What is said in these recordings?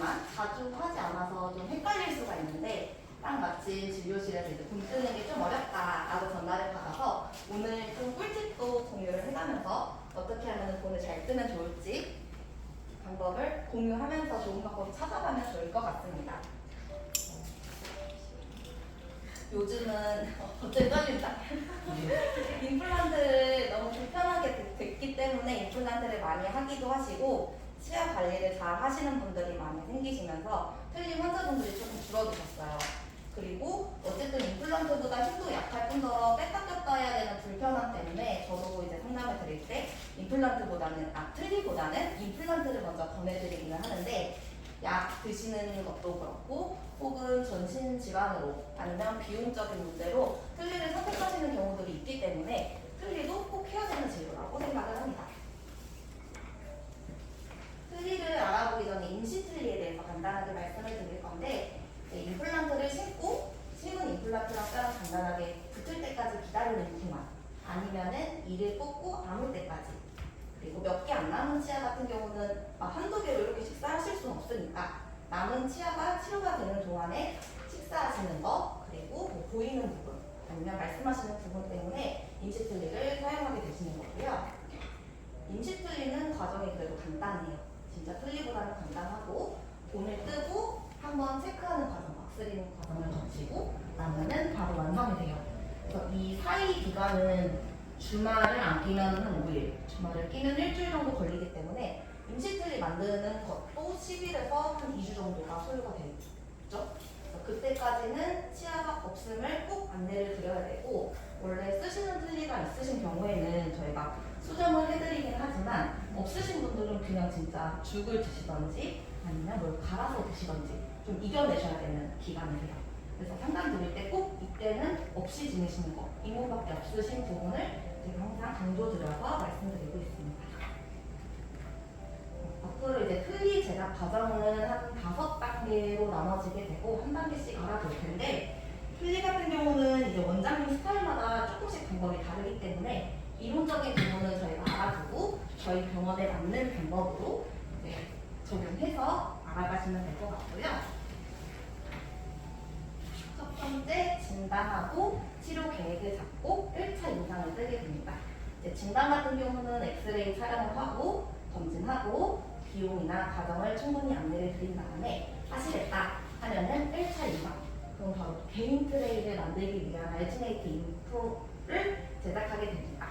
하지만 자주 하지 않아서 좀 헷갈릴 수가 있는데 딱 마침 진료실에서 이제 돈 쓰는 게 좀 어렵다라고 전달을 받아서 오늘 좀 꿀팁도 공유를 해가면서 어떻게 하면 돈을 잘 쓰면 좋을지 방법을 공유하면서 좋은 방법을 찾아가면 좋을 것 같습니다. 요즘은 어쩔 떨린다. 임플란트를 너무 불편하게 됐기 때문에 임플란트를 많이 하기도 하시고 치아 관리를 잘 하시는 분들이 많이 생기시면서 틀린 환자분들이 조금 줄어드셨어요. 그리고 어쨌든 임플란트보다 힘도 약할 뿐더러 뺐다 꼈다 해야 되는 불편함 때문에 저도 이제 상담을 드릴 때 틀니보다는 임플란트를 먼저 권해드리기는 하는데 약 드시는 것도 그렇고 혹은 전신 질환으로 아니면 비용적인 문제로 틀니를 선택하시는 경우들이 있기 때문에 틀니도 꼭 해야 되는 진료라고 생각을 합니다. 틀니를 알아보기 전에 임시 틀니에 대해서 간단하게 말씀을 드릴 건데 임플란트를 심은 임플란트랑 뼈랑 간단하게 붙을 때까지 기다리는 동안 아니면은 이를 꽂고 아물 때까지 그리고 몇 개 안 남은 치아 같은 경우는 한두 개로 이렇게 식사하실 수는 없으니까 남은 치아가 치료가 되는 동안에 식사하시는 거 그리고 뭐 보이는 부분 아니면 말씀하시는 부분 때문에 임시 틀니를 사용하게 되시는 거고요. 임시 틀니는 과정이 그래도 간단해요. 진짜 틀니보다는 간단하고 본을 뜨고 한번 체크하는 과정, 막스리는 과정을 거치고 나면은 바로 완성이 돼요. 그래서 이 사이 기간은 주말을 안 끼면 한 5일, 주말을 끼면 일주일 정도 걸리기 때문에 임시 틀니 만드는 것도 10일에서 한 2주 정도가 소요가 되죠. 그때까지는 치아가 없음을 꼭 안내를 드려야 되고 원래 쓰시는 틀니가 있으신 경우에는 저희가 수정을 해드리긴 하지만 없으신 분들은 그냥 진짜 죽을 드시던지 아니면 뭘 갈아서 드시던지 좀 이겨내셔야 되는 기간이에요. 그래서 상담 드릴 때 꼭 이때는 없이 지내시는 거 이모밖에 없으신 부분을 제가 항상 강조드려서 말씀드리고 있습니다. 앞으로 이제 틀니 제작 과정은 한 5단계로 나눠지게 되고 한 단계씩 알아볼 텐데 틀니 같은 경우는 이제 원장님 스타일마다 조금씩 방법이 다르기 때문에 이론적인 부분은 저희가 알아두고 저희 병원에 맞는 방법으로 이제 적용해서 알아가시면 될 것 같고요. 첫 번째 진단하고 치료 계획을 잡고 1차 임상을 뜨게 됩니다. 이제 진단 같은 경우는 엑스레이 촬영을 하고 검진하고 비용이나 과정을 충분히 안내를 드린 다음에 하시겠다 하면은 1차 임상 그럼 바로 개인 트레이를 만들기 위한 알지네이트 인프로를 제작하게 됩니다.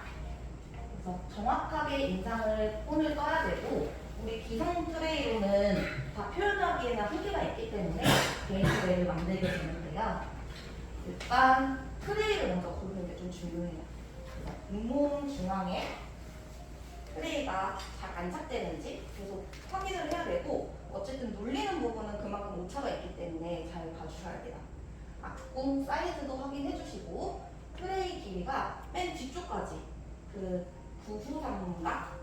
그래서 정확하게 임상을 본을 써야 되고 우리 기성 트레이로는 다 표현하기에는 한계가 있기 때문에 개인 트레이를 만들게 되는데요. 일단 트레이를 먼저 고르는 게 좀 중요해요. 잇몸 중앙에 트레이가 잘 안착되는지 계속 확인을 해야 되고 어쨌든 눌리는 부분은 그만큼 오차가 있기 때문에 잘 봐주셔야 돼요. 앞꿈 사이즈도 확인해 주시고 트레이 길이가 맨 뒤쪽까지 그 부후상각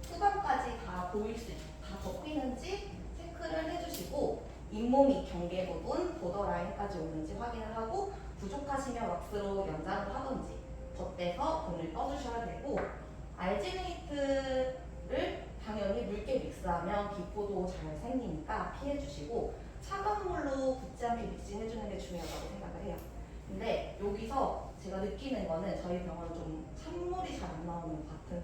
후방까지 다 보일 수 다 접히는지 체크를 해주시고 잇몸 이 경계 부분 보더라인까지 오는지 확인을 하고 부족하시면 왁스로 연장을 하든지 덧대서 본을 떠주셔야 되고 알지네이트를 당연히 묽게 믹스하면 기포도 잘 생기니까 피해주시고 차가운 물로 붓지 않게 믹싱해주는 게 중요하다고 생각을 해요. 근데 여기서 제가 느끼는 거는 저희 병원 좀 찬물이 잘 안 나오는 것 같은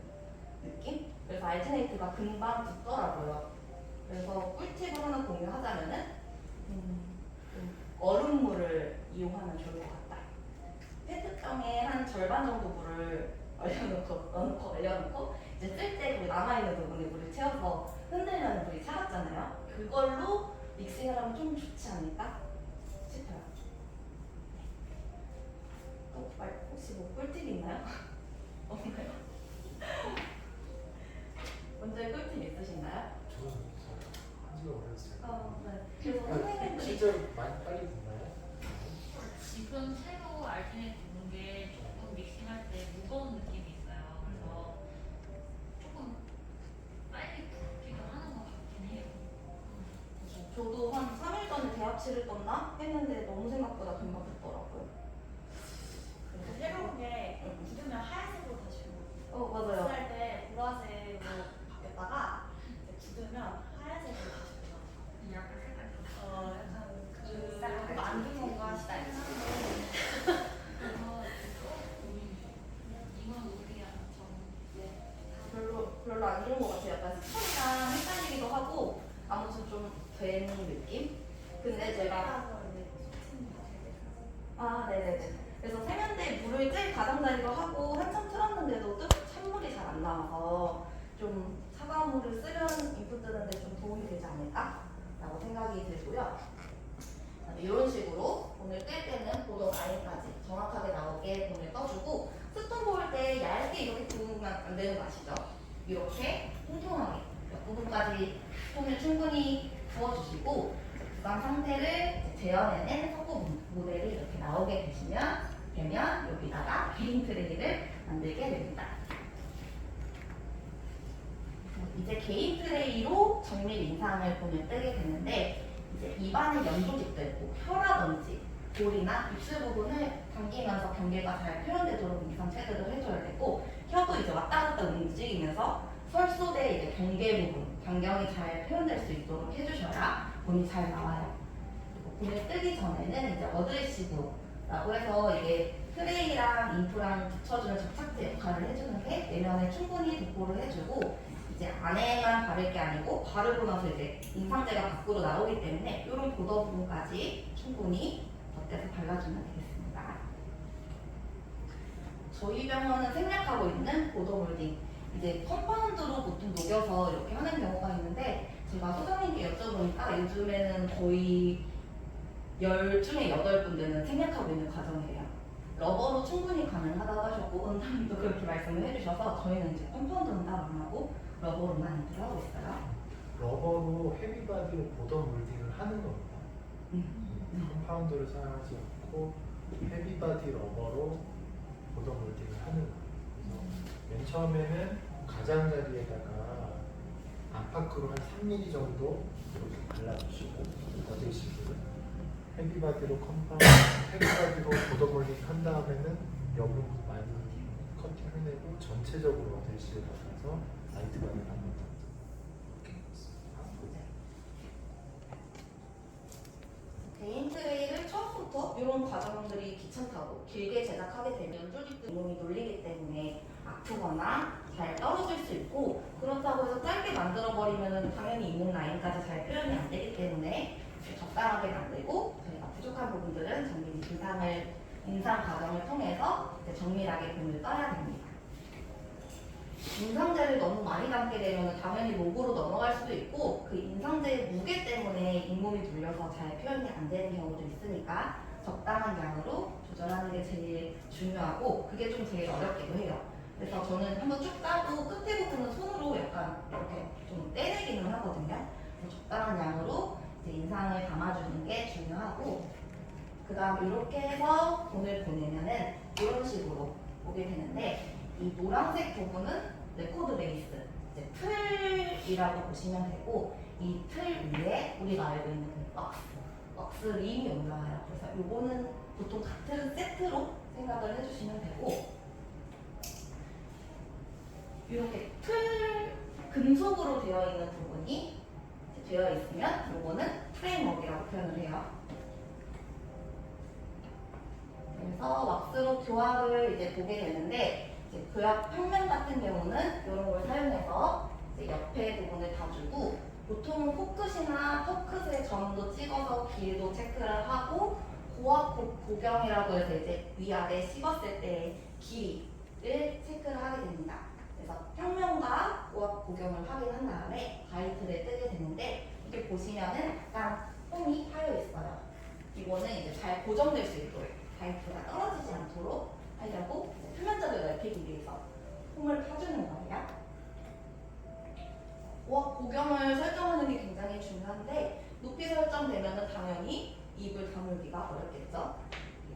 느낌? 그래서 알지네이트가 금방 굳더라고요. 그래서 꿀팁을 하나 공유하자면은 얼음물을 이용하면 좋을 것 같다. 페트병에 한 절반 정도 물을 얼려놓고 이제 쓸 때 그 남아있는 부분에 물을 채워서 흔들면 물이 차갑잖아요. 그걸로 믹싱을 하면 좀 좋지 않을까 싶어요. 또 혹시 뭐 꿀팁 있나요? 없나요? 먼저 꿀팁 있으신가요? 저는 한지가 오래됐어요. 네. 그래서 선생님들이 실제로 많이 빨리 붙나요? 지금 새로 알지네이트 있는 게 조금 믹싱할 때 무거운 느낌이 있어요. 그래서 조금 빨리 붓기도 하는 것 같긴 해요. 저도 한 3일 전에 대합실을 떴나 했는데 너무 생각보다 금방 붙더라고요. 그 새로운 게 굳으면 하얀색으로 다시 맞아요. 할때 보라색으로 바뀌었다가 이제 굳으면 하얀색으로 다시 변하죠. 약간 되는 느낌? 근데 제가 네네네. 그래서 세면대에 물을 찔 가장자리로 하고 한참 틀었는데도 찬물이 잘 안 나와서 좀 차가운 물을 쓰려는 인풋 뜨는데 좀 도움이 되지 않을까라고 생각이 들고요. 이런 식으로 본을 뜰 때는 보도 라인까지 정확하게 나오게 본을 떠주고 스톤 볼 때 얇게 이렇게 부으면 안 되는 거 아시죠? 이렇게 통통하게 몇 부분까지 손을 충분히 부어주시고 구강 상태를 재현해낸 석고 모델이 이렇게 나오게 되면 여기다가 개인 트레이를 만들게 됩니다. 이제 개인 트레이로 정밀 인상을 본을 뜨게 되는데 이제 입안에 연조직들, 뭐 혀라든지 볼이나 입술 부분을 당기면서 경계가 잘 표현되도록 인상 체크를 해줘야 되고 혀도 이제 왔다 갔다 움직이면서 설소대 이제 경계 부분, 변경이 잘 표현될 수 있도록 해주셔야 본이 잘 나와요. 그리고 본을 뜨기 전에는 이제 어드레시브라고 해서 이게 트레이랑 인프랑 붙여주는 접착제 역할을 해주는 게 내면에 충분히 도포를 해주고 이제 안에만 바를 게 아니고 바르고 나서 이제 인상제가 밖으로 나오기 때문에 이런 보더 부분까지 충분히 덧대서 발라주면 되겠습니다. 저희 병원은 생략하고 있는 보더 몰딩 이제 컴파운드로 보통 녹여서 이렇게 하는 경우가 있는데 제가 소장님께 여쭤보니까 요즘에는 거의 10중에 8군데는 생략하고 있는 과정이에요. 러버로 충분히 가능하다고 하셨고 원장님도 그렇게 말씀을 해주셔서 저희는 이제 컴파운드는 따로 안 하고 러버로만 하고 있어요. 러버로 헤비바디로 보더 몰딩을 하는 겁니다. 컴파운드를 사용하지 않고 헤비바디 러버로 보더 몰딩을 하는 거예요. 그래서 맨 처음에는 가장자리에다가 안팎으로 한 3mm 정도 이렇게 발라주시고 어드레시브를 헤비바디로 헤비바디로 보더 몰딩 한 다음에는 여분 많이 커팅해내고 전체적으로 어드레시브를 받아서 라이트 바디를 한번 더 이렇게 있습니다. 개인 트레이를 처음부터 이런 과정들이 귀찮다고 길게 제작하게 되면 조직도 몸이 놀리기 때문에 아프거나 잘 떨어질 수 있고 그렇다고 해서 짧게 만들어버리면 당연히 잇몸 라인까지 잘 표현이 안 되기 때문에 적당하게 만들고 저희가 부족한 부분들은 정밀 인상 과정을 통해서 이제 정밀하게 본을 떠야 됩니다. 인상제를 너무 많이 담게 되면 당연히 목으로 넘어갈 수도 있고 그 인상제의 무게 때문에 잇몸이 눌려서 잘 표현이 안 되는 경우도 있으니까 적당한 양으로 조절하는 게 제일 중요하고 그게 좀 제일 어렵기도 해요. 그래서 저는 한번 쭉 따고 끝에 부분은 손으로 약간 이렇게 좀 떼내기는 하거든요. 그래서 적당한 양으로 이제 인상을 담아주는 게 중요하고 그 다음 이렇게 해서 본을 보내면은 이런 식으로 오게 되는데 이 노란색 부분은 레코드 베이스, 이제 틀이라고 보시면 되고 이 틀 위에 우리가 알고 있는 그 왁스 림이 올라와요. 그래서 요거는 보통 같은 세트로 생각을 해주시면 되고 이렇게 틀 금속으로 되어 있는 부분이 되어 있으면 요거는 프레임워크라고 표현을 해요. 그래서 왁스로 교합을 이제 보게 되는데 이제 교합 평면 같은 경우는 이런 걸 사용해서 이제 옆에 부분을 다주고 보통은 코끝이나 턱끝에 점도 찍어서 길이도 체크를 하고 고압 고경이라고 해서 이제 위아래 씹었을 때의 길이를 체크를 하게 됩니다. 그래서 평면과 고압 고경을 확인한 다음에 바이트를 뜨게 되는데 이게 보시면은 약간 홈이 파여 있어요. 이거는 이제 잘 고정될 수 있도록 바이트가 떨어지지 않도록 하려고 표면적을 넓히기 위해서 홈을 파주는 거예요. 고경을 설정하는 게 굉장히 중요한데 높이 설정되면 당연히 입을 다물기가 어렵겠죠.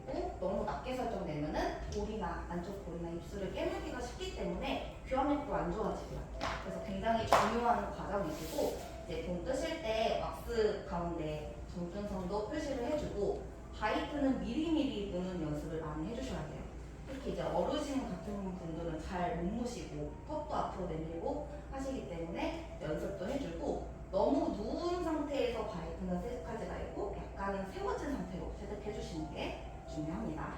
그리고 너무 낮게 설정되면은 볼이나 안쪽 볼이나 입술을 깨물기가 쉽기 때문에 교합력도 안 좋아지고요. 그래서 굉장히 중요한 과정이시고 이제 본 뜨실 때 왁스 가운데 점준선도 표시를 해주고 바이트는 미리미리 보는 연습을 많이 해주셔야 돼요. 특히 이제 어르신 같은 분들은 잘 못 무시고 턱도 앞으로 내밀고 하시기 때문에 연습도 해주고 너무 누운 상태에서 바이트는 세습하지 말고 약간은 세워진 상태로 세습해 주시는 게 중요합니다.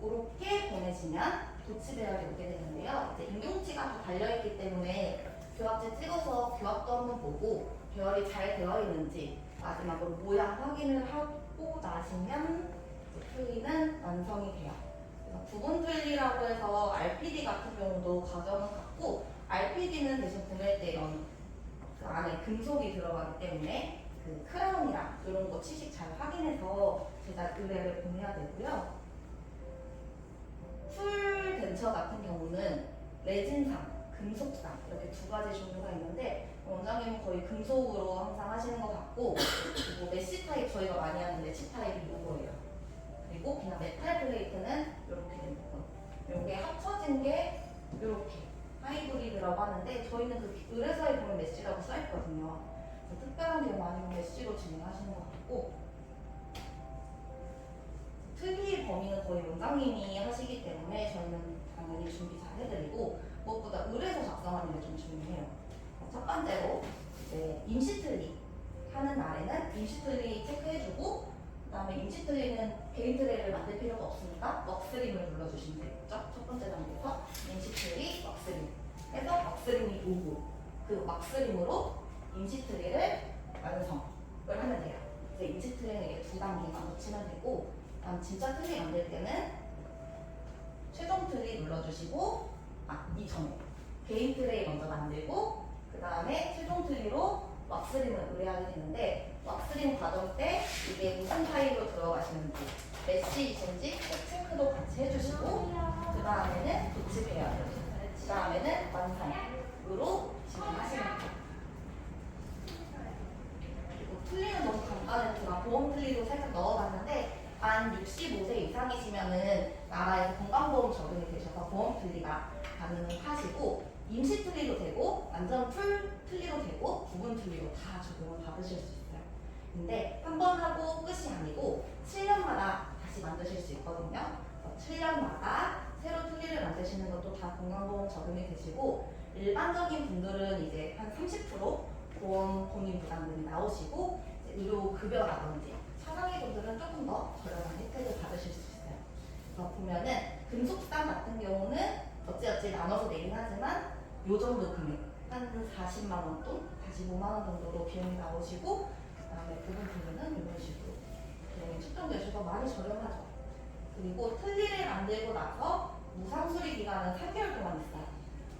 이렇게 보내시면 도치 배열이 오게 되는데요. 이제 인경치가 다 달려있기 때문에 교합지 찍어서 교합도 한번 보고 배열이 잘 되어 있는지 마지막으로 모양 확인을 하고 나시면 이제 틀리는 완성이 돼요. 그래서 부분 틀리라고 해서 RPD 같은 경우도 과정은 같고 RPD는 대신 보낼 때 이런 그 안에 금속이 들어가기 때문에 그 크라운이랑 이런 거 취식 잘 확인해서 제작 의뢰를 보내야 되고요. 풀 덴처 같은 경우는 레진상, 금속상 이렇게 두 가지 종류가 있는데 원장님은 거의 금속으로 항상 하시는 것 같고 그리고 메쉬 타입 저희가 많이 하는 메쉬 타입이 이거예요. 그리고 그냥 메탈 플레이트는 이렇게 된 부분. 이게 합쳐진 게 이렇게 하이브리드라고 하는데 저희는 그 의뢰서에 보면 메쉬라고 써있거든요. 그래서 특별한 경우 아니면 메쉬로 진행하시는 것 같고 틀릴 범위는 거의 원장님이 하시기 때문에 저희는 당연히 준비 잘 해드리고 무엇보다 의뢰서 작성하는 게 좀 중요해요. 첫 번째로 이제 임시 틀리 하는 날에는 임시 틀리 체크해주고 그다음에 임시 틀리는 개인 트레이를 만들 필요가 없으니까 웍스림을 눌러주시면 되겠죠. 첫 번째 단계에서 임시 틀리 웍스림 해서 웍스림이 오고 그 웍스림으로 임시 틀리를 완성을 하면 돼요. 이제 임시 틀리는 이게 두 단계만 놓치면 되고 그다음 진짜 틀리 만들 때는 최종 틀리 눌러주시고 이전에 개인 트레이 먼저 만들고 그 다음에 최종 틀리로 왁스림을 의뢰하게 되는데 왁스림 과정 때 이게 무슨 타입으로 들어가시는지 메쉬이신지 체크도 같이 해주시고 그 다음에는 도치배열 그 다음에는 완성으로 진행하시면 돼요. 그리고 틀리는 너무 간단했지만 보험 틀리도 살짝 넣어봤는데 만 65세 이상이시면은 나라에서 건강보험 적용이 되셔서 보험 틀리가 가능하시고 임시 틀리도 되고 완전 풀 틀리도 되고 부분 틀리도 다 적용을 받으실 수 있어요. 근데 한 번 하고 끝이 아니고 7년마다 다시 만드실 수 있거든요. 7년마다 새로 틀리를 만드시는 것도 다 건강보험 적용이 되시고 일반적인 분들은 이제 한 30% 보험 본인 부담금이 나오시고 의료 급여라든지 차상위 분들은 조금 더 저렴한 혜택을 받으실 수 있어요. 그래서 보면은 금속상 같은 경우는 어찌어찌 나눠서 내긴 하지만 요 정도 금액 한 40만 원 돈, 45만 원 정도로 비용이 나오시고 그다음에 부분 틀리는 이런 식으로 비용이 측정되셔서 많이 저렴하죠. 그리고 틀니를 만들고 나서 무상 수리 기간은 3개월 동안 있어요.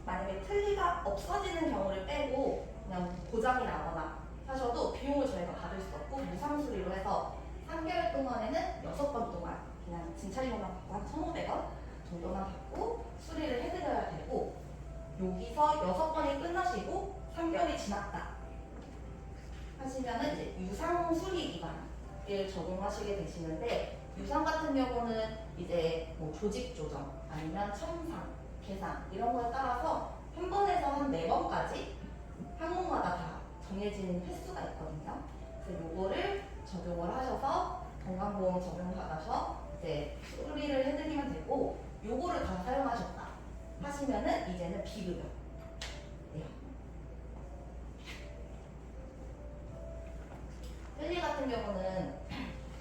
만약에 틀니가 없어지는 경우를 빼고 그냥 고장이 나거나 하셔도 비용을 저희가 받을 수 없고 무상 수리로 해서 3개월 동안에는 6번 동안 그냥 진찰료만 받고 한 1,500원 정도만 받고 수리를 해드려야 되고 여기서 6번이 끝나시고 3개월이 지났다 하시면은 이제 유상 수리 기간을 적용하시게 되시는데 유상 같은 경우는 이제 뭐 조직 조정 아니면 첨상, 개상 이런 거에 따라서 한 번에서 한 4번까지 항목마다 다 정해진 횟수가 있거든요. 그래서 요거를 적용을 하셔서 건강보험 적용받아서 이제 수리를 해드리면 되고 요거를 다 사용하셨다 하시면은 이제는 비급여. 틀니 같은 경우는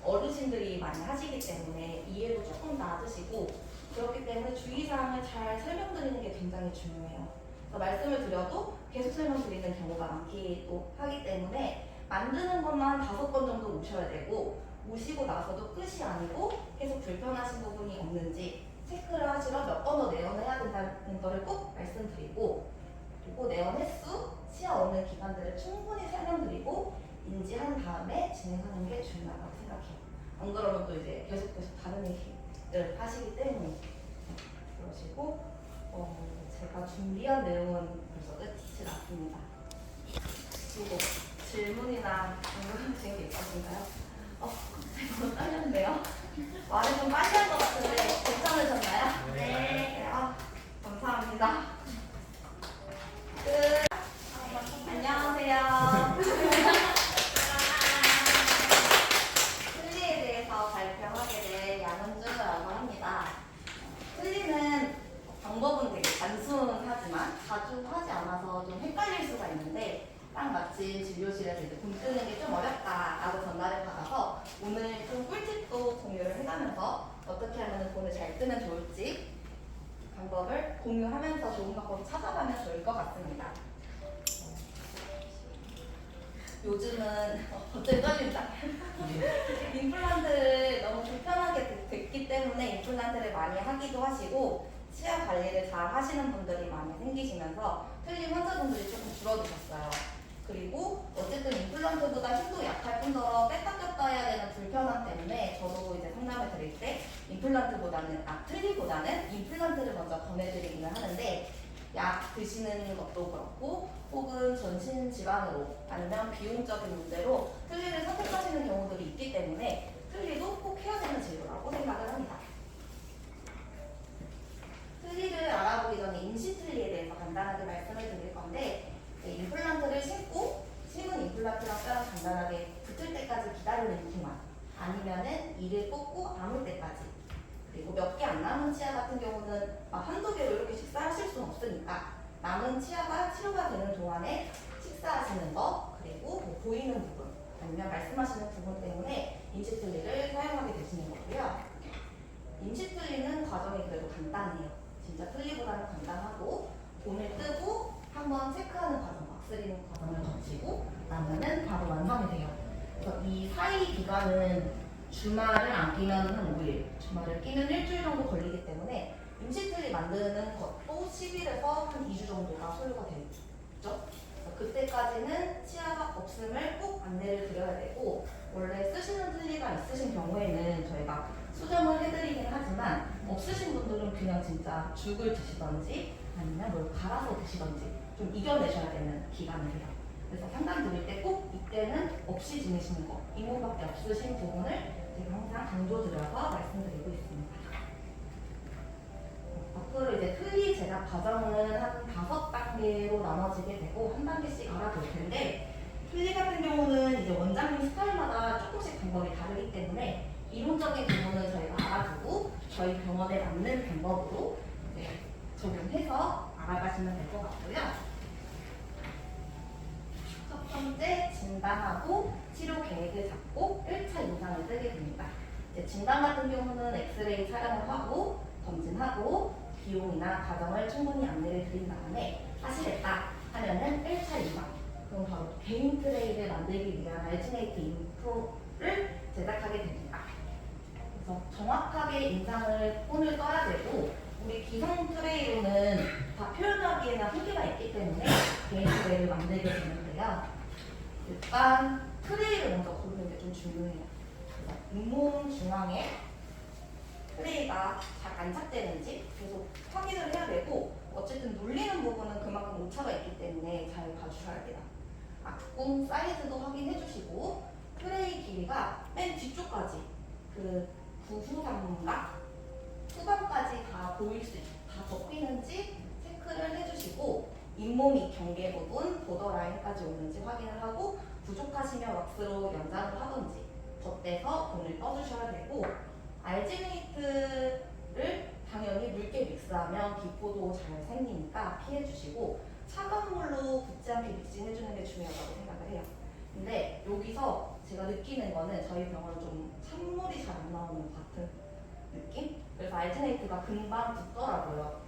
어르신들이 많이 하시기 때문에 이해도 조금 낮으시고 그렇기 때문에 주의사항을 잘 설명드리는 게 굉장히 중요해요. 그래서 말씀을 드려도 계속 설명드리는 경우가 많기도 하기 때문에 만드는 것만 5번 정도 오셔야 되고 오시고 나서도 끝이 아니고 계속 불편하신 부분이 없는지 체크를 하시러 몇 번 더 내원해야 된다는 것을 꼭 말씀드리고 그리고 내원 횟수, 치아 없는 기관들을 충분히 설명드리고 인지한 다음에 진행하는 게 중요하다고 생각해요. 안 그러면 또 이제 계속 다른 얘기를 하시기 때문에 그러시고 제가 준비한 내용은 벌써 끝이 났습니다. 그리고 질문이나 궁금하신 게 있으신가요? 제가 떨렸는데요. 말을 좀 빨리 한 것 같은데 괜찮으셨나요? 네. 감사합니다. 끝. 안녕하세요. 틀니에 대해서 발표하게 될 양은주라고 합니다. 틀니는 방법은 되게 단순하지만 자주 하지 않아서 좀 헷갈릴 수가 있는데 딱 마침 진료실에서 이제 돈 뜨는 게 좀 어렵다라고 전달을 받아서 오늘 좀 꿀팁도 공유를 해가면서 어떻게 하면 돈을 잘 뜨면 좋을지 방법을 공유하면서 좋은 방법을 찾아가면 좋을 것 같습니다. 요즘은 갑자기 떨린다. 임플란트를 너무 불편하게 됐기 때문에 임플란트를 많이 하기도 하시고 치아 관리를 잘 하시는 분들이 많이 생기시면서 틀린 환자분들이 조금 줄어드셨어요. 그리고 어쨌든 임플란트보다 힘도 약할 뿐더러 뺐다 꼈다 해야 되는 불편함 때문에 저도 이제 상담을 드릴 때 틀니보다는 임플란트를 먼저 권해드리기는 하는데 약 드시는 것도 그렇고 혹은 전신 질환으로 아니면 비용적인 문제로 틀니를 선택하시는 경우들이 있기 때문에 틀니도 꼭 해야 되는 진료라고 생각을 합니다. 틀니를 알아보기 전에 임시 틀니에 대해서 간단하게 말씀을 드릴 건데 임플란트를 심은 임플란트랑 뼈랑 간단하게 붙을 때까지 기다리는 기만 아니면은 이를 꽂고 아물 때까지 그리고 몇 개 안 남은 치아 같은 경우는 한두 개로 이렇게 식사하실 수는 없으니까 남은 치아가 치료가 되는 동안에 식사하시는 거 그리고 뭐 보이는 부분 아니면 말씀하시는 부분 때문에 임시틀니를 사용하게 되시는 거고요. 임시틀니는 과정이 그래도 간단해요. 진짜 틀니보다는 간단하고 본을 뜨고 한번 체크하는 과정, 막스리는 과정을 거치고 나면은 바로 완성이 돼요. 그래서 이 사이 기간은 주말을 안 끼면 한 5일, 주말을 끼면 일주일 정도 걸리기 때문에 임시틀니 만드는 것도 10일에서 한 2주 정도가 소요가 되죠. 그때까지는 치아가 없음을 꼭 안내를 드려야 되고 원래 쓰시는 틀니가 있으신 경우에는 저희가 수정을 해드리긴 하지만 없으신 분들은 그냥 진짜 죽을 드시던지 아니면 뭘 갈아서 드시던지 좀 이겨내셔야 되는 기간이에요. 그래서 상담 드릴 때 꼭 이때는 없이 지내시는 거, 이모밖에 없으신 부분을 제가 항상 강조드려서 말씀드리고 있습니다. 앞으로 이제 틀니 제작 과정은 한 5단계로 나눠지게 되고 한 단계씩 알아볼 텐데 틀니 같은 경우는 이제 원장님 스타일마다 조금씩 방법이 다르기 때문에 이론적인 부분은 저희가 알아두고 저희 병원에 맞는 방법으로 적용해서 알아가시면 될 것 같고요. 첫 번째 진단하고 치료 계획을 잡고 1차 임상을 뜨게 됩니다. 이제 진단 같은 경우는 엑스레이 촬영을 하고 검진하고 비용이나 과정을 충분히 안내를 드린 다음에 하시겠다 하면은 1차 임상 그럼 바로 개인 트레이를 만들기 위한 알지네이트 인프로를 제작하게 됩니다. 그래서 정확하게 임상을 본을 떠야 되고 우리 기성 트레이로는 다 표현하기에는 한계가 있기 때문에 개인 트레이를 만들게 되는데요. 일단 트레이를 먼저 고르는 게 좀 중요해요. 잇몸 중앙에 트레이가 잘 안착되는지 계속 확인을 해야 되고 어쨌든 눌리는 부분은 그만큼 오차가 있기 때문에 잘 봐주셔야 돼요. 앞궁 사이즈도 확인해 주시고 트레이 길이가 맨 뒤쪽까지 그 구후삼각 후방까지 다 보일 수 있게 다 접히는지 체크를 해주시고 잇몸이 경계 부분 보더라인까지 오는지 확인을 하고 부족하시면 왁스로 연장을 하던지 덧대서 본을 떠주셔야 되고 알지네이트를 당연히 묽게 믹스하면 기포도 잘 생기니까 피해주시고 차가운 물로 붓지 않게 믹싱해주는 게 중요하다고 생각을 해요. 근데 여기서 제가 느끼는 거는 저희 병원은 좀 찬물이 잘 안 나오는 것 같은 느낌? 그래서 알지네이트가 금방 붓더라고요.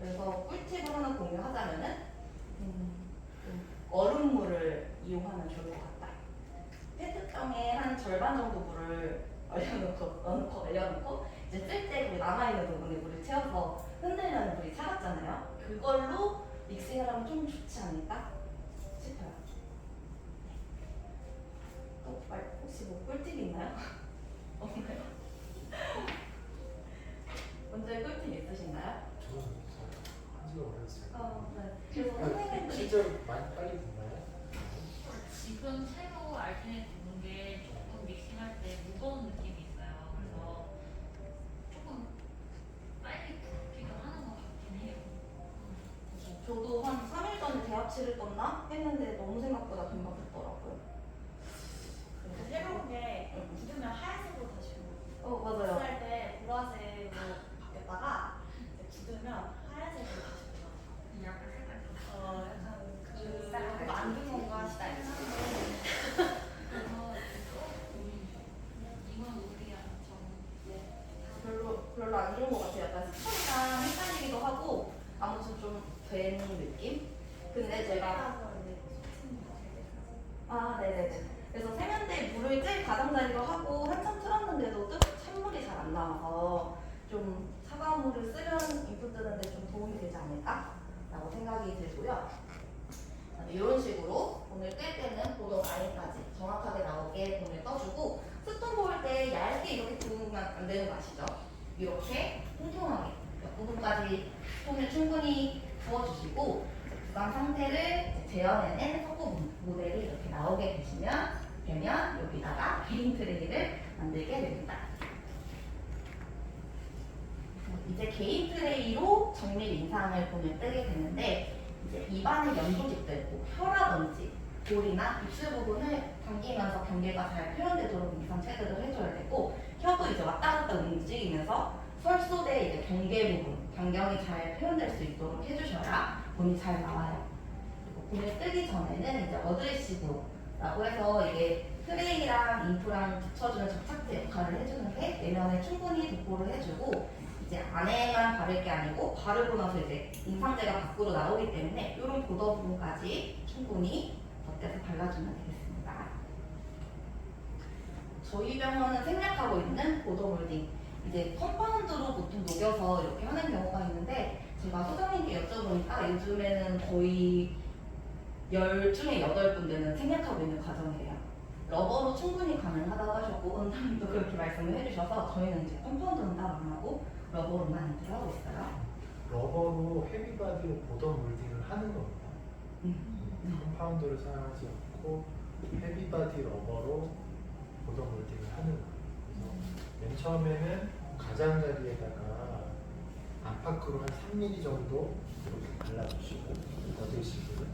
그래서 꿀팁을 하나 공유하자면은 얼음물을 이용하면 좋을 것 같다. 페트병에 한 절반 정도 물을 얼려놓고 이제 쓸 때 그 남아있는 부분에 물을 채워서 흔들면 물이 차갑잖아요. 그걸로 믹싱을 하면 좀 좋지 않을까 싶어요. 또 혹시 뭐 꿀팁 있나요? 없나요? 먼저 꿀팁 있으신가요? 저는 한지가 오래됐어요. 네. 그래서 선생님들이 진짜 많이 빨리 듣나요? 지금 새로 알지네이트 두는 게 조금 믹싱할 때 무거운 느낌이 있어요. 그래서 조금 빨리 붓기도 하는 것 같긴 해요. 저도 한 3일 전에 대합치를 떴나 했는데 너무 생각보다 금방 붙더라고요. 근데 새로운 게 굳으면 하얀색으로 다시 맞아요. 할때 보라색으로 바뀌었다가 이제 굳으면 하얀색으로 다시 돌아가요. 약간 색깔 좀 약간 그 만든 건가 싶긴 한데 그래서 이건 우리야 별로 안 좋은 것 같아요. 약간 스톤이랑 헷갈리기도 하고 아무튼 좀 된 느낌? 근데 제가 네네네. 그래서 세면대에 물을 찔 가장자리로 하고 한참 틀었는데도 찬물이 잘 안 나와서 좀 차가운 물을 쓰면 인풋 뜨는데 좀 도움이 되지 않을까라고 생각이 들고요. 이런 식으로 본을 뜰 때는 보도 라인까지 정확하게 나오게 본을 떠주고 스톤 부을 때 얇게 이렇게 부으면 안 되는 거 아시죠? 이렇게 통통하게 몇 부분까지 스톤을 충분히 부어주시고 구강 상태를 재현해낸 석고 모델이 이렇게 나오게 되면 여기다가 개인 트레이를 만들게 됩니다. 이제 개인 트레이로 정밀 인상을 본을 뜨게 되는데 이제 입안에 연고집들, 뭐 혀라든지 볼이나 입술 부분을 당기면서 경계가 잘 표현되도록 인상 체크를 해줘야 되고 혀도 이제 왔다 갔다 움직이면서 설소대 이제 경계 부분, 변경이 잘 표현될 수 있도록 해주셔야 본이 잘 나와요. 그리고 본을 뜨기 전에는 이제 어드레시브라고 해서 이게 트레이랑 인프랑 붙여주는 접착제 역할을 해주는 게 내면에 충분히 도포를 해주고 이제 안에만 바를 게 아니고 바르고 나서 이제 인상제가 밖으로 나오기 때문에 이런 보더 부분까지 충분히 덧대서 발라주면 되겠습니다. 저희 병원은 생략하고 있는 보더 몰딩 이제 컴파운드로 보통 녹여서 이렇게 하는 경우가 있는데 제가 소장님께 여쭤보니까 요즘에는 거의 10중에 8군데는 생략하고 있는 과정이래요. 러버로 충분히 가능하다고 하셨고 원장님도 그렇게 말씀을 해주셔서 저희는 이제 컴파운드는 따로 안 하고 러버로만 하고 있어요. 러버로 헤비바디로 보더 몰딩을 하는 겁니다. 컴파운드를 사용하지 않고 헤비바디 러버로 보더 몰딩을 하는 거예요. 그래서 맨 처음에는 가장자리에다가 안팎으로 한 3mm 정도 이렇게 발라주시고 어드시브를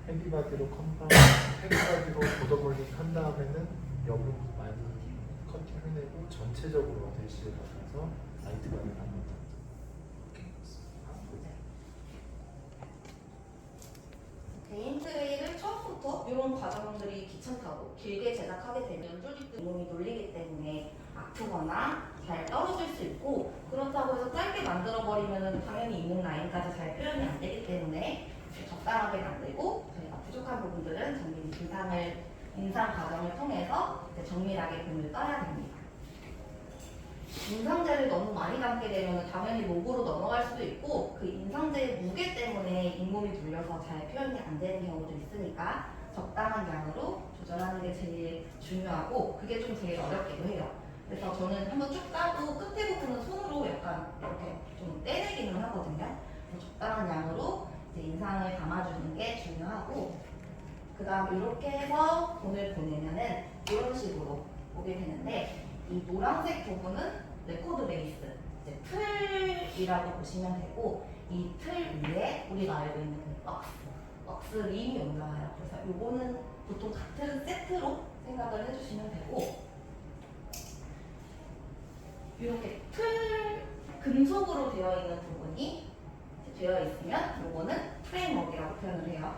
헤비바디로 헤비바디로 보더 몰딩 한 다음에는 여분 많이 커팅해내고 전체적으로 어드시브 받아서 라이트 바디를 한번 이렇게 있습니다. 개인 트레이를 처음부터 이런 과정들이 귀찮다고 길게 제작하게 되면 쫄깃 몸이 놀리기 때문에 아프거나 잘 떨어질 수 있고 그렇다고 해서 짧게 만들어버리면 당연히 있는 라인까지 잘 표현이 안 되기 때문에 적당하게 만들고 저희가 부족한 부분들은 정밀 인상 과정을 통해서 정밀하게 본을 떠야 됩니다. 인상제를 너무 많이 담게 되면 당연히 목으로 넘어갈 수도 있고 그 인상제의 무게 때문에 잇몸이 눌려서 잘 표현이 안 되는 경우도 있으니까 적당한 양으로 조절하는 게 제일 중요하고 그게 좀 제일 어렵기도 해요. 그래서 저는 한번 쭉 따고 끝에 부분은 손으로 약간 이렇게 좀 떼내기는 하거든요. 적당한 양으로 이제 인상을 담아주는 게 중요하고 그 다음 이렇게 해서 본을 보내면은 이런 식으로 오게 되는데 이 노란색 부분은 레코드 베이스, 이제 틀이라고 보시면 되고 이 틀 위에 우리가 알고 있는 왁스 림이 올라와요. 그래서 요거는 보통 같은 세트로 생각을 해주시면 되고 이렇게 틀 금속으로 되어 있는 부분이 되어 있으면 요거는 프레임워크라고 표현을 해요.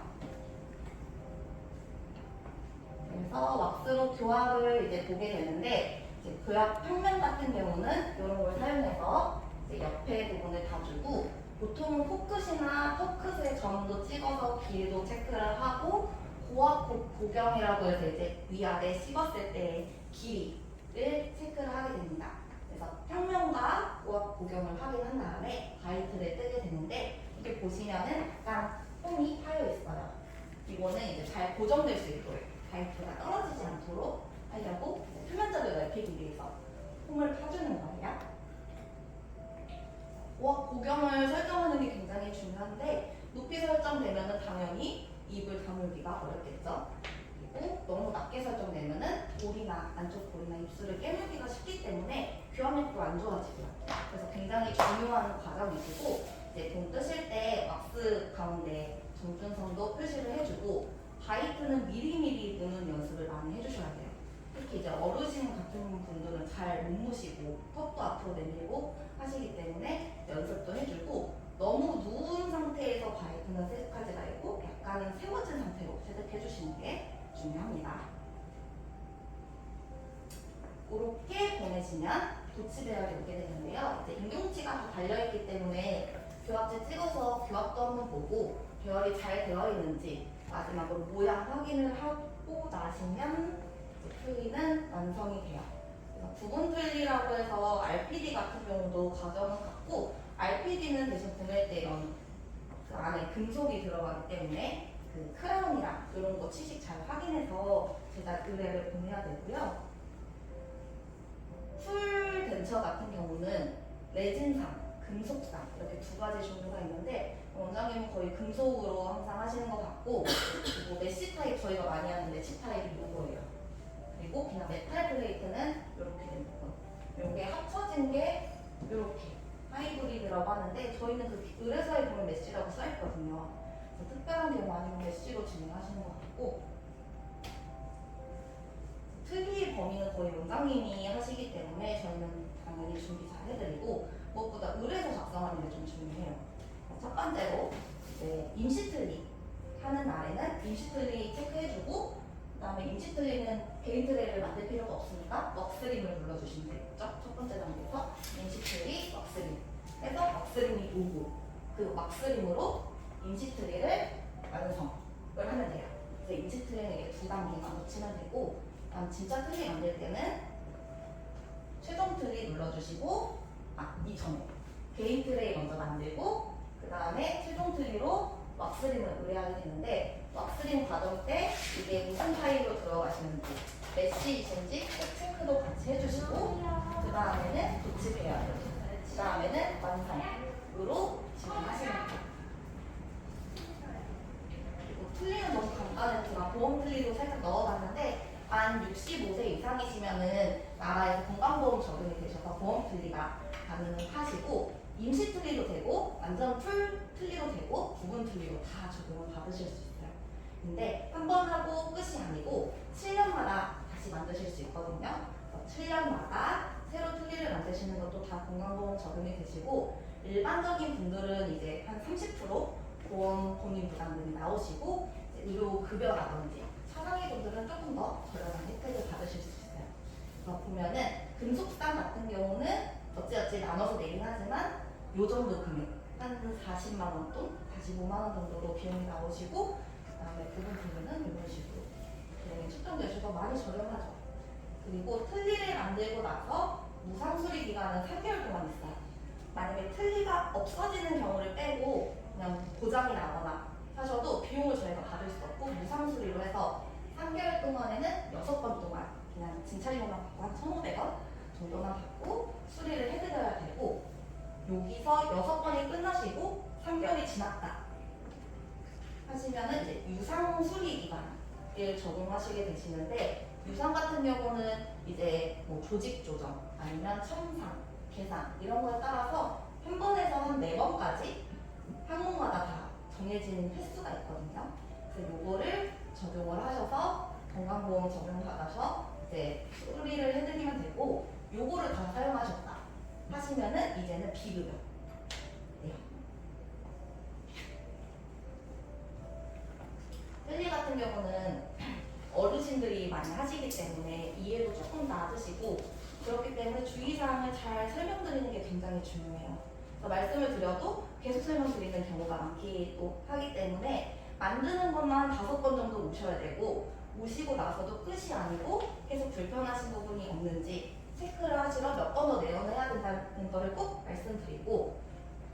그래서 왁스로 교합을 이제 보게 되는데 이제 교합 평면 같은 경우는 이런 걸 사용해서 이제 옆에 부분을 다주고 보통은 포크시나 퍼크스의 점도 찍어서 길이도 체크를 하고 고압 고경이라고 해서 이제 위아래 씹었을 때의 길이를 체크를 하게 됩니다. 그래서 평면과 고압 고경을 확인한 다음에 바이트를 뜨게 되는데 이렇게 보시면은 약간 홈이 파여 있어요. 이거는 이제 잘 고정될 수 있도록 바이트가 떨어지지 않도록 하려고 표면적을 넓히기 위해서 홈을 파주는 거예요. 고경을 설정하는 게 굉장히 중요한데 높이 설정되면 당연히 입을 다물기가 어렵겠죠. 그리고 너무 낮게 설정되면은 볼이나 안쪽 볼이나 입술을 깨물기가 쉽기 때문에 교합력도 안 좋아지고요. 그래서 굉장히 중요한 과정이고 이제 본 뜨실 때 왁스 가운데 점준선도 표시를 해주고 바이트는 미리미리 보는 연습을 많이 해주셔야 돼요. 특히 이제 어르신 같은 분들은 잘 못 무시고 턱도 앞으로 내밀고 하시기 때문에 연습도 해주고 너무 누운 상태에서 바이트는 세척하지 말고 약간은 세워진 상태로 세척해 주시는 게 중요합니다. 이렇게 보내시면 도치 배열이 오게 되는데요. 이제 임용치가 다 달려있기 때문에 교합제 찍어서 교합도 한번 보고 배열이 잘 되어 있는지 마지막으로 모양 확인을 하고 나시면 이제 틀니는 완성이 돼요. 그래서 구분 틀니라고 해서 RPD 같은 경우도 과정은 같고 RPD는 대신 보낼 때 이런 그 안에 금속이 들어가기 때문에 그 크라운이랑 이런 거 취식 잘 확인해서 제가 의뢰를 보내야 되고요. 풀 덴처 같은 경우는 레진상, 금속상 이렇게 두 가지 종류가 있는데 원장님은 거의 금속으로 항상 하시는 것 같고 그리고 메쉬 타입 저희가 많이 하는 메쉬 타입이 이거예요. 그리고 그냥 메탈 플레이트는 이렇게 된 부분. 이게 합쳐진 게 이렇게 하이브리드라고 하는데 저희는 그 의뢰서에 보면 메쉬라고 써있거든요. 그래서 특별한 경우 아니면 메쉬로 진행하시는 것 같고 특이의 범위는 거의 원장님이 하시기 때문에 저희는 당연히 준비 잘 해드리고 무엇보다 의뢰서 작성하는 게 좀 중요해요. 첫 번째로 이제 임시 틀리 하는 날에는 임시 틀리 체크해주고 그 다음에 임시 틀리는 개인 트레이를 만들 필요가 없으니까 웍스림을 눌러주시면 되겠죠. 첫 번째 단계에서 임시 틀리 웍스림 해서 웍스림이 오고 그 웍스림으로 임시 틀리를 완성을 하면 돼요. 그래서 임시 틀리는 이게 두 단계만 놓치면 되고 다음 진짜 틀리 만들 때는 최종 틀리 눌러주시고 이전에 개인 트레이 먼저 만들고 그 다음에 최종 틀리로 왁스림을 의뢰하게 되는데 왁스림 과정 때 이게 무슨 타입으로 들어가시는지 메시인지 체크도 같이 해주시고 그 다음에는 도치해야 돼요. 그 다음에는 완성으로 진행하시면 돼요. 그리고 틀리는 너무 간단해서 제가 보험 틀리도 살짝 넣어봤는데 만 65세 이상이시면은 나라에서 건강보험 적용이 되셔서 보험 틀리가 가능하시고 임시 틀리도 되고 완전 풀 틀리도 되고 부분 틀리도 다 적용을 받으실 수 있어요. 근데 한 번 하고 끝이 아니고 7년마다 다시 만드실 수 있거든요. 7년마다 새로 틀리를 만드시는 것도 다 건강보험 적용이 되시고 일반적인 분들은 이제 한 30% 보험 본인 부담금이 나오시고 이제 의료 급여라든지 차상위 분들은 조금 더 저렴한 혜택을 받으실 수 있어요. 그래서 보면은 금속상 같은 경우는 어찌어찌 나눠서 내긴 하지만 요 정도 금액 한 40만 원 돈, 45만 원 정도로 비용이 나오시고 그다음에 부분 부분은 이런 식으로 비용이 측정되셔서 많이 저렴하죠. 그리고 틀니를 만들고 나서 무상 수리 기간은 3개월 동안 있어요. 만약에 틀니가 없어지는 경우를 빼고 그냥 고장이 나거나 하셔도 비용을 저희가 받을 수 없고 무상 수리로 해서 3개월 동안에는 6번 동안 그냥 진찰료만 받고 한 1,500원 정도만 받고 수리를 해드려야 되고 여기서 6번이 끝나시고 3개월이 지났다 하시면은 이제 유상 수리 기간을 적용하시게 되시는데 유상 같은 경우는 이제 뭐 조직 조정 아니면 첨상, 개상 이런 거에 따라서 한 번에서 한 4번까지 항목마다 다 정해진 횟수가 있거든요. 그래서 요거를 적용을 하셔서 건강보험 적용받아서 이제 수리를 해드리면 되고 요거를 다 사용하셨다 하시면은 이제는 비급여. 네. 틀니 같은 경우는 어르신들이 많이 하시기 때문에 이해도 조금 낮으시고 그렇기 때문에 주의사항을 잘 설명드리는 게 굉장히 중요해요. 그래서 말씀을 드려도 계속 설명드리는 경우가 많기도 하기 때문에 만드는 것만 5번 정도 오셔야 되고 오시고 나서도 끝이 아니고 계속 불편하신 부분이 없는지 체크를 하시러 몇 번 더 내원해야 된다는 것을 꼭 말씀드리고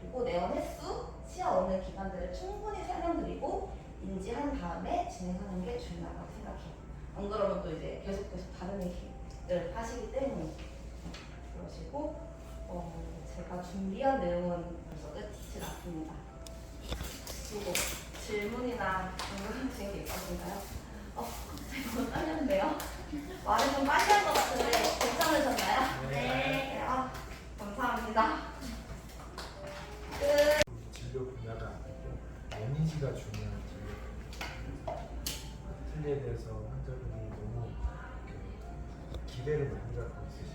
그리고 내원 횟수, 치아 없는 기관들을 충분히 설명드리고 인지한 다음에 진행하는 게 중요하다고 생각해요. 안 그러면 또 이제 계속 다른 얘기를 하시기 때문에 그러시고 제가 준비한 내용은 벌써 끝이 났습니다. 그리고 질문이나 궁금하신 게 있으신가요? 제가 떨렸는데요. 말을 좀 빨리 한 것 같은데 괜찮으셨나요? 네. 감사합니다. 끝. 진료 분야가 아니고 매니지가 중요한 진료. 틀니에 대해서 환자분이 너무 이렇게 기대를 많이 갖고 있으시죠.